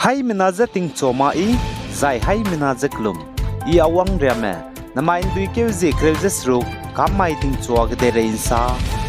Hai minaza ting choma I zai hai minaza klum I awang rame nama indui ke uzi kreuze sruk kamai ting chwa gde reinsa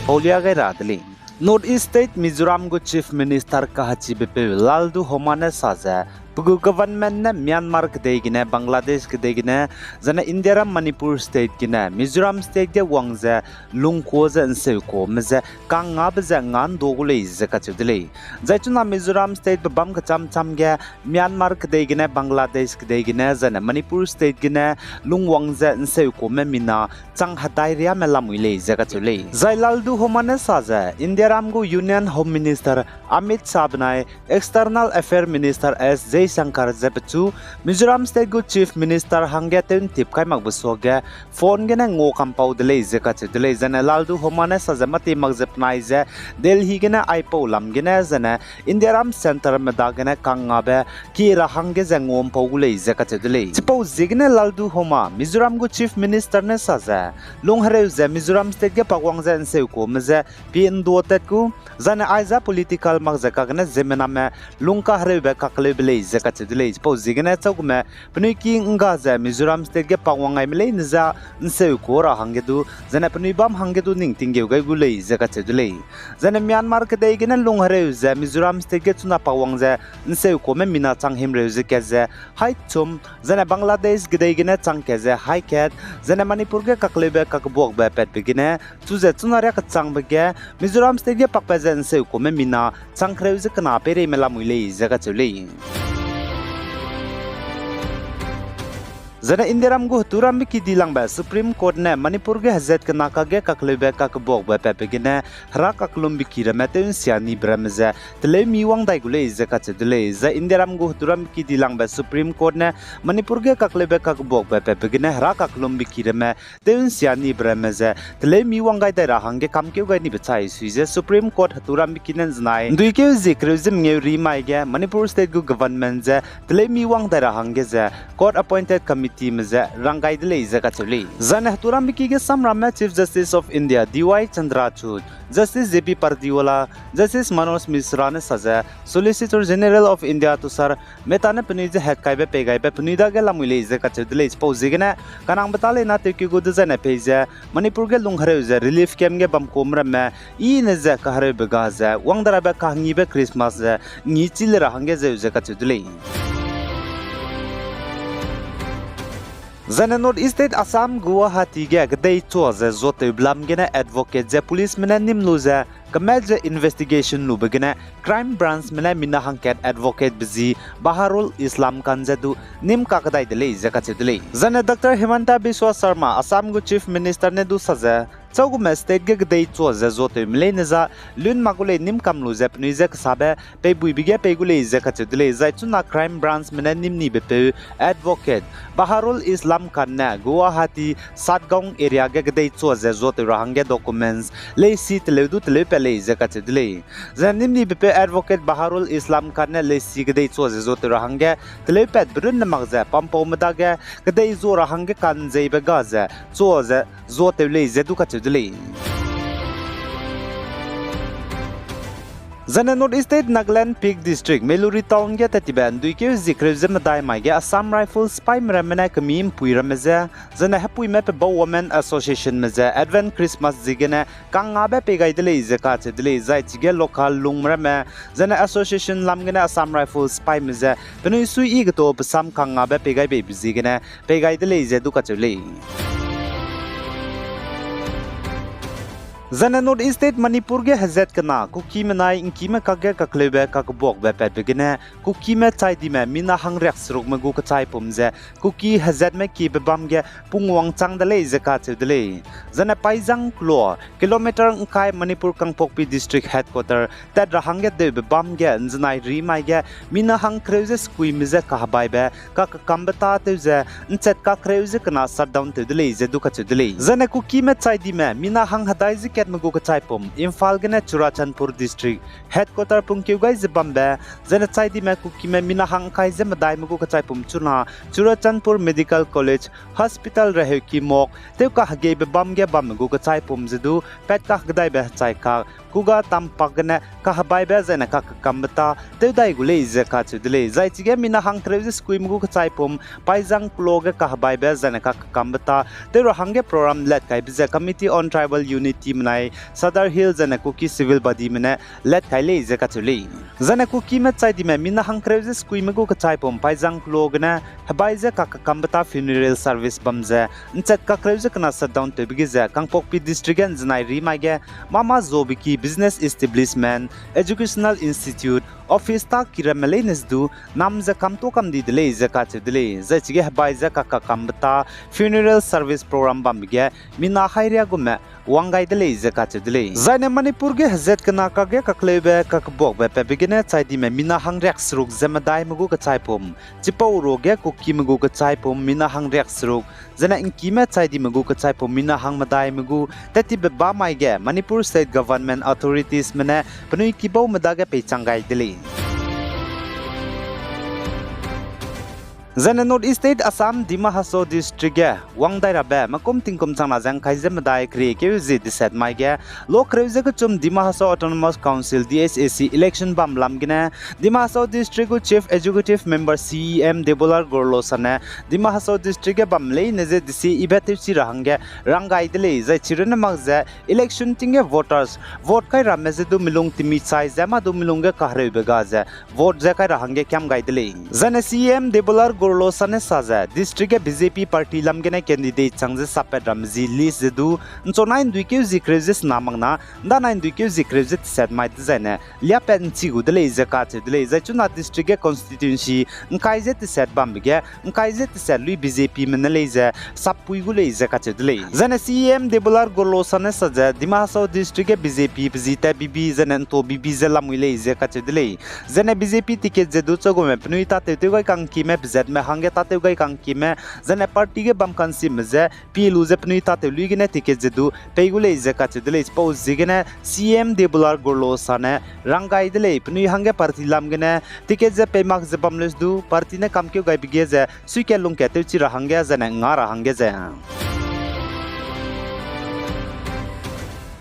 holia ga radli North East State Mizoram go Chief Minister kahachi bepe laldu homane saza Pugu government ne Myanmar kdei gine Bangladesh kdei gine zana India ram Manipur state gine Mizoram state ge wangza lungko za nse ko meze kanga beza ngan dogule izze kachudle zaituna Mizoram state bam kacham cham ge Myanmar kdei gine Bangladesh kdei gine zana Manipur state gine lungwangza nse ko me mina chang hatai ria me lamuile izze kachule zailaldu homane saza India ram go Union Home Minister Amit Sabnai External Affairs Minister S Shankar Zepechu Mizoram State go Chief Minister Hangaten Tipkai Magbusoga phone gena ngo kampau dele zekache dele zana laldu homane sajamati magjepnai ze Delhi gena aipo lam gena zana Indiaram Center medagena kangabe ki rahange zangom paugule zekache dele chipo zigne laldu homa Mizoram go Chief Minister ne saza longhare ze Mizoram State ge pagwang ze nseuko meze pin dotet ku zana aiza political magjaka gena zemename lungka harebe kakle bele Zakatudle, posing Togme, Peniki Ngaza, Mizoram State Pawanga Milena, Nseuko, Hangedu, Zanapanibam Hangedu Ninting Gule, Zakatudle. Then Myanmar Kadegan and Longreza, Mizoram State gets to Napawanga, Nseuko, Mina Tang him Rezikaze, High Tum, Zana Bangladesh Gadegan Tankeze, High Cat, Zanamanipurga Kaklebe Kakabok by Pet Beginner, to the Tunaraka Tangbaga, Mizoram State Pakazan Seuko, Mina, Tankreza Kanapere Melamule, Zakatule. Zana Indiaram go turam ki dilang ba Supreme Court ne Manipur ge hazet ke Naga ge kaklebe kakbok ba pepegine hra kaklum bikira meten siani bramze tle miwang dai gule zaka chedle za Indiaram go turam ki dilang ba Supreme Court ne Manipur ge kaklebe kakbok ba pepegine hra kaklum bikira me ten siani bramze tle miwang gai dai rahang ge kamkeu gai ni bechai suize Supreme Court turam bikinen znai duike zikrezim ngeuri mai ge Manipur State go government ze tle miwang dai rahang ge ze court appointed committee Mza Rangai Dele Zakatuli. Zana Turamiki Samrama Chief Justice of India D.Y. Chandrachud, Justice J.P. Pardiwala, Justice Manoj Misrane Saza, Solicitor General of India Tusar, Metana Puniza Hetkaibe Pegaibe Punida Galamule Zakatuli, Posigana, Kanang Batale Natiki Gudazana Peza, Manipurga Lunghare, Relief Kemge Bamkomrame, Ineza Kahare Begaza, Wangdarabe Kahangibe Christmas, Nichil Rahangeze Zakatuli. Zana North East State Assam Guwahati ge gdei choza zote blam gena advocate ze police mena nimluza kamel investigation nu begena crime branch mena mina hangket advocate bizi Baharul Islam kanjadu nim kakadai dele zakachedele Zana Dr Himanta Biswa Sharma Assam go Chief Minister ne du saza Chaugume state ge gdei choza zote mleneza lun magule nim kamlu ze pnuize ksabe pe buibige pe gule zakachedele zaituna crime branch mena nimni bepe advocate Baharul Islam kanna Guwahati Satgaung area ge gdei choza zote rahange documents le sit ledu tele pele zakachedele zanimni bepe advocate Baharul Islam kanna le si gdei choza zote rahange tele pet brun magza pampo madaga gdei zo rahange kan zeibe gaza choza zote le zedu kachedele Zana North East State Nagaland Peak District Meluri Town ge tatiban duike zikrezem dai mage Assam Rifle Spy Mramena kamim puirameze zana hapui map Bow Women Association meze Advent Christmas zigene kangabe pegaidele zaka chedele zaitige local lungmrame zana association lamgene Assam Rifle Spy meze penu sui igto pasam kangabe pegai be bizigene pegaidele zedu kachule Zana North East State Manipur ge hazet kana kuki menai inki me kage kaklebe kakbok be pet begene kuki me chai di me mina hangrek sruk me gu ka chai pumze kuki hazet me ki be bam ge pungwang chang dale zaka chedele Zana paijang klo kilometer ngkai Manipur Kangpokpi district headquarter that rahange de be bam ge nznai ri mai ge mina hang kreuze skui mize ka bai be ka kambata teuze nchet ka kreuze kana shutdown tedele zedu ka chedele Zana kuki me chai di me mina hang hadai zi Magu Chaipum, Imphal Gana Churachandpur district, headquarter Punkyu Guys Bambe, Zenatai di Makukime Minahang Kaizem Daimagu Chaipum Chuna, Churachandpur Medical College, Hospital Rehuki Mok, Teuka Hagebe Bamge Bamagu Chaipum Zedu, Petkah Gdaibe Chaika, kuga tampagna kahabaiba zana kakambata tedai gule zaka chudle zaichige mina hangkreuze skuimgu kchaipum paijang ploga kahabaiba zana kakambata tero hange program let kai biza committee on tribal unity mnai sadar hill zana kuki civil body mena let kai le zaka chule zana kuki me chaidi me mina hangkreuze skuimgu kchaipum paijang plogna habaiza kakambata funeral service bamza nchat kakreuze kana shutdown tebigiza kangpokpi district and znai rimage mama zobiki business establishment educational institute office ta kiramale nesdu namza kamto kamdi dele zaka chedele zachige habaiza kakambata funeral service program bamge mina hairia gume wangai dele zaka chedele zaine manipur ge hazet kana ka ge kaklebe kakbok be pebigene chaidi me mina hangrek sruk zamadai mugu ka chaipum chipau roge kuki mugu ka chaipum mina hangrek sruk zana inkime chaidi mugu ka chaipum mina hangmadai mugu tati be ba mai ge manipur state government authorities mena panui kibau madaga pe changai dele Zana North East State Assam Dima Haso District ge wangdai rabe makom tingkom changna jang khaije madai kri ke zi disat mai ge lok reuze ko chum Dima Haso Autonomous Council DSAC election bam lamgina Dima Haso District ko chief executive member CEM Debolar Gorlo sane Dima Haso District ge bam lei neze disi ibate chi rahange rangai dele zai chirena magza election tinge voters vote kai rameze du milung timi chai jama du milung ge kahre bega ja vote ja kai rahange kyam gai dele zana CEM Debolar Gorlo sane saza district BJP party lamgene candidate changje sapet ramzi list zedu ncho 9 duike zikrezes namangna da 9 duike zikrezet set mai design lia pen chi gudele zaka chedele zachuna district constituency nkaije t set bambge nkaije t set lui BJP meneleze sapui gule zaka chedele zana CM Debolar Gorlo sane saza Dima Haso district BJP bzita bibi zanen to bibi zelamuile zaka chedele zana BJP ticket zedu chogome pnuita tetego kangki me bzet में हंगे ताते गई कंकी में जने party के बम कंसी में जे पीलू जे पनुई ताते लुगी ने टिके जेदु पेगुले जे काचे दले suppose Jigme CM Debolar Gorlo सने रंगाई दले पनुई हंगे पार्टी लामगने टिके जे पेमाक जे बमलेस दु पार्टी ने काम क्यों गई बिगे जे सुइके लुंग के तेची रहंगे जने ngar हंगे J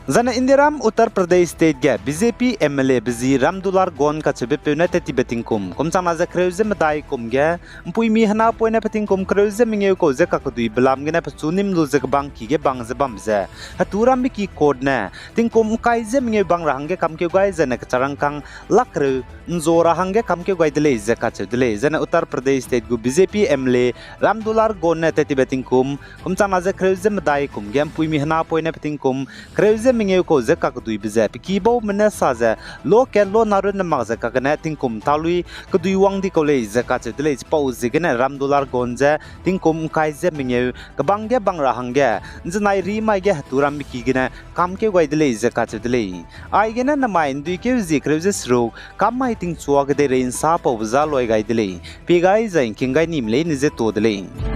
Zana Indiram Uttar Pradesh State ge BJP MLA Bizi Ramdular Gon ka chebe pena teti beting kum chama za kreuze madai kum ge mpui mi hana poina peting kum kreuze minge ko ze ka kudui blam ge na pchunim lu ze bang ki ge bang ze bam ze haturam bi ki code na ting kum kai ze minge bang rahang ge kam ke gai ze na charang kang lakru nzora hang ge kam ke gai dele ze ka chedele zana Uttar Pradesh State gu BJP MLA Ramdular Gon na teti beting kum chama za kreuze madai kum ge mpui mi hana poina peting kum kreuze minge ko ze ka kudui bize kibo mena sa ze lo ke lo naru na mag ze ka gana tingkum talui kudui wang di ko le ze ka che dele pau ze gena Ramdular Gonje tingkum kai ze minge kabang ge bang ra hang ge znai ri mai ge haturam ki gena kam ke goi dele ze ka che dele ai gena na mai ndui ke zi kreuze sro kam mai ting chuak de rein sa pau za loi gai dele pi gai zain king gai nim le ni ze to dele